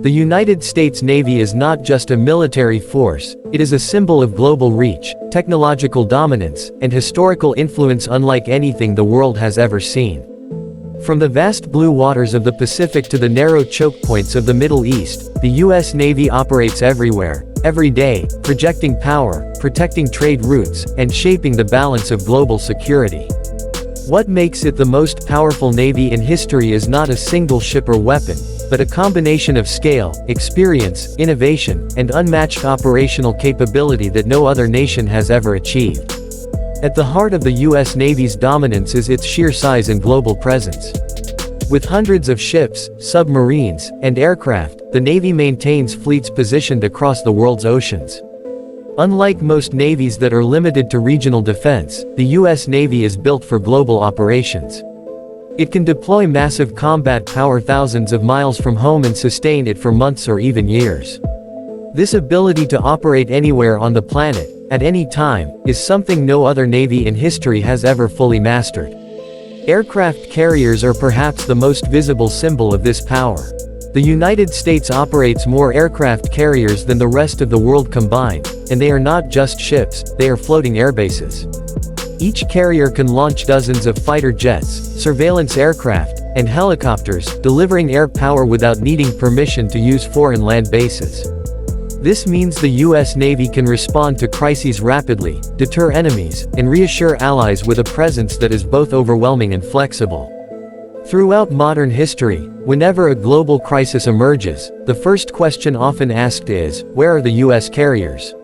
The United States Navy is not just a military force, it is a symbol of global reach, technological dominance, and historical influence unlike anything the world has ever seen. From the vast blue waters of the Pacific to the narrow choke points of the Middle East, the U.S. Navy operates everywhere, every day, projecting power, protecting trade routes, and shaping the balance of global security. What makes it the most powerful navy in history is not a single ship or weapon, but a combination of scale, experience, innovation, and unmatched operational capability that no other nation has ever achieved. At the heart of the U.S. Navy's dominance is its sheer size and global presence. With hundreds of ships, submarines, and aircraft, the Navy maintains fleets positioned across the world's oceans. Unlike most navies that are limited to regional defense, the U.S. Navy is built for global operations. It can deploy massive combat power thousands of miles from home and sustain it for months or even years. This ability to operate anywhere on the planet, at any time, is something no other navy in history has ever fully mastered. Aircraft carriers are perhaps the most visible symbol of this power. The United States operates more aircraft carriers than the rest of the world combined, and they are not just ships, they are floating airbases. Each carrier can launch dozens of fighter jets, surveillance aircraft, and helicopters, delivering air power without needing permission to use foreign land bases. This means the U.S. Navy can respond to crises rapidly, deter enemies, and reassure allies with a presence that is both overwhelming and flexible. Throughout modern history, whenever a global crisis emerges, the first question often asked is, where are the U.S. carriers?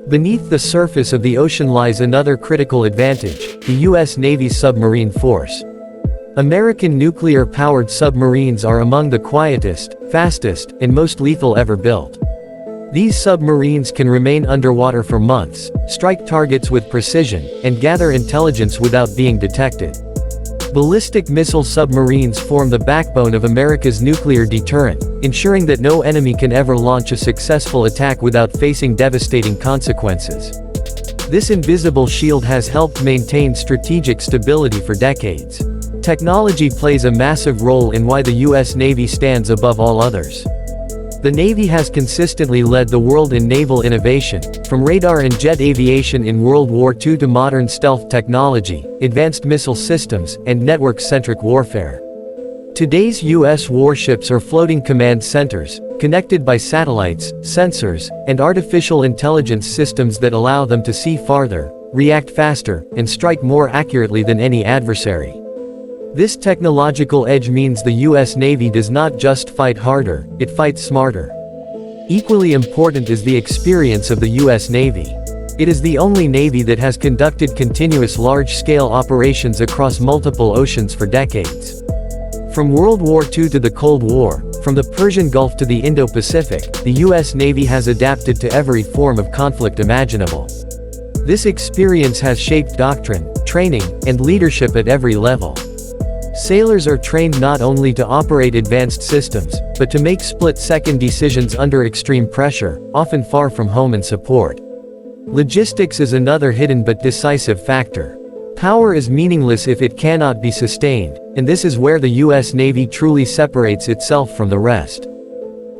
Beneath the surface of the ocean lies another critical advantage, the U.S. Navy's submarine force. American nuclear-powered submarines are among the quietest, fastest, and most lethal ever built. These submarines can remain underwater for months, strike targets with precision, and gather intelligence without being detected. Ballistic missile submarines form the backbone of America's nuclear deterrent, ensuring that no enemy can ever launch a successful attack without facing devastating consequences. This invisible shield has helped maintain strategic stability for decades. Technology plays a massive role in why the U.S. Navy stands above all others. The Navy has consistently led the world in naval innovation, from radar and jet aviation in World War II to modern stealth technology, advanced missile systems, and network-centric warfare. Today's U.S. warships are floating command centers, connected by satellites, sensors, and artificial intelligence systems that allow them to see farther, react faster, and strike more accurately than any adversary. This technological edge means the U.S. Navy does not just fight harder, it fights smarter. Equally important is the experience of the U.S. Navy. It is the only Navy that has conducted continuous large-scale operations across multiple oceans for decades. From World War II to the Cold War, from the Persian Gulf to the Indo-Pacific, the U.S. Navy has adapted to every form of conflict imaginable. This experience has shaped doctrine, training, and leadership at every level. Sailors are trained not only to operate advanced systems, but to make split-second decisions under extreme pressure, often far from home and support. Logistics is another hidden but decisive factor. Power is meaningless if it cannot be sustained, and this is where the U.S. Navy truly separates itself from the rest.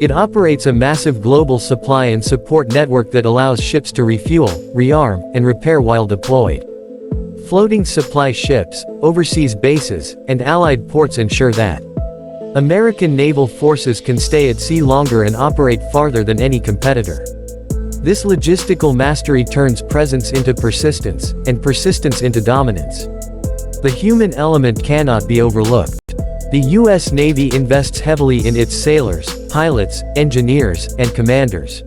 It operates a massive global supply and support network that allows ships to refuel, rearm, and repair while deployed. Floating supply ships, overseas bases, and allied ports ensure that American naval forces can stay at sea longer and operate farther than any competitor. This logistical mastery turns presence into persistence, and persistence into dominance. The human element cannot be overlooked. The U.S. Navy invests heavily in its sailors, pilots, engineers, and commanders.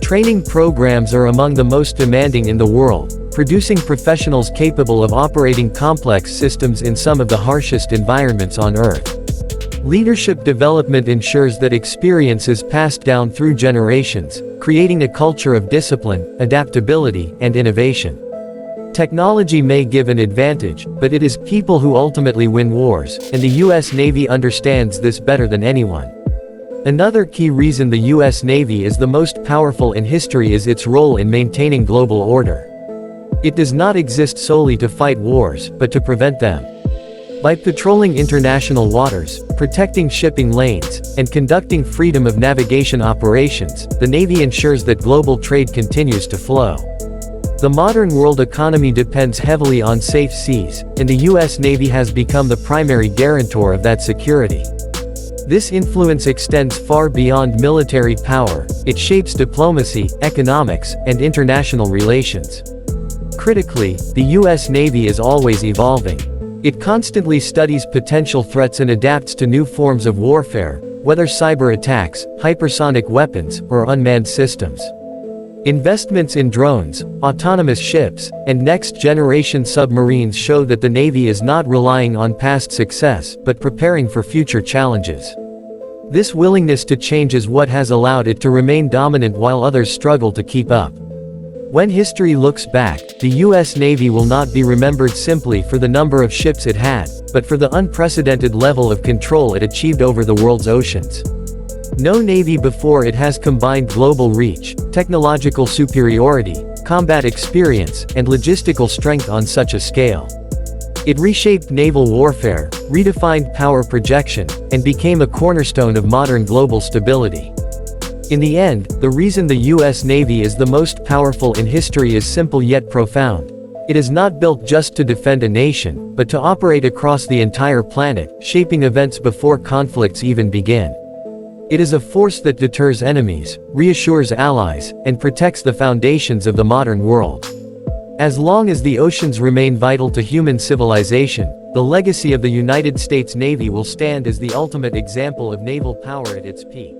Training programs are among the most demanding in the world, producing professionals capable of operating complex systems in some of the harshest environments on Earth. Leadership development ensures that experience is passed down through generations, creating a culture of discipline, adaptability, and innovation. Technology may give an advantage, but it is people who ultimately win wars, and the U.S. Navy understands this better than anyone. Another key reason the U.S. Navy is the most powerful in history is its role in maintaining global order. It does not exist solely to fight wars, but to prevent them. By patrolling international waters, protecting shipping lanes, and conducting freedom of navigation operations, the Navy ensures that global trade continues to flow. The modern world economy depends heavily on safe seas, and the U.S. Navy has become the primary guarantor of that security. This influence extends far beyond military power. It shapes diplomacy, economics, and international relations. Critically, the U.S. Navy is always evolving. It constantly studies potential threats and adapts to new forms of warfare, whether cyber attacks, hypersonic weapons, or unmanned systems. Investments in drones, autonomous ships, and next-generation submarines show that the Navy is not relying on past success, but preparing for future challenges. This willingness to change is what has allowed it to remain dominant while others struggle to keep up. When history looks back, the U.S. Navy will not be remembered simply for the number of ships it had, but for the unprecedented level of control it achieved over the world's oceans. No navy before it has combined global reach, technological superiority, combat experience, and logistical strength on such a scale. It reshaped naval warfare, redefined power projection, and became a cornerstone of modern global stability. In the end, the reason the U.S. Navy is the most powerful in history is simple yet profound. It is not built just to defend a nation, but to operate across the entire planet, shaping events before conflicts even begin. It is a force that deters enemies, reassures allies, and protects the foundations of the modern world. As long as the oceans remain vital to human civilization, the legacy of the United States Navy will stand as the ultimate example of naval power at its peak.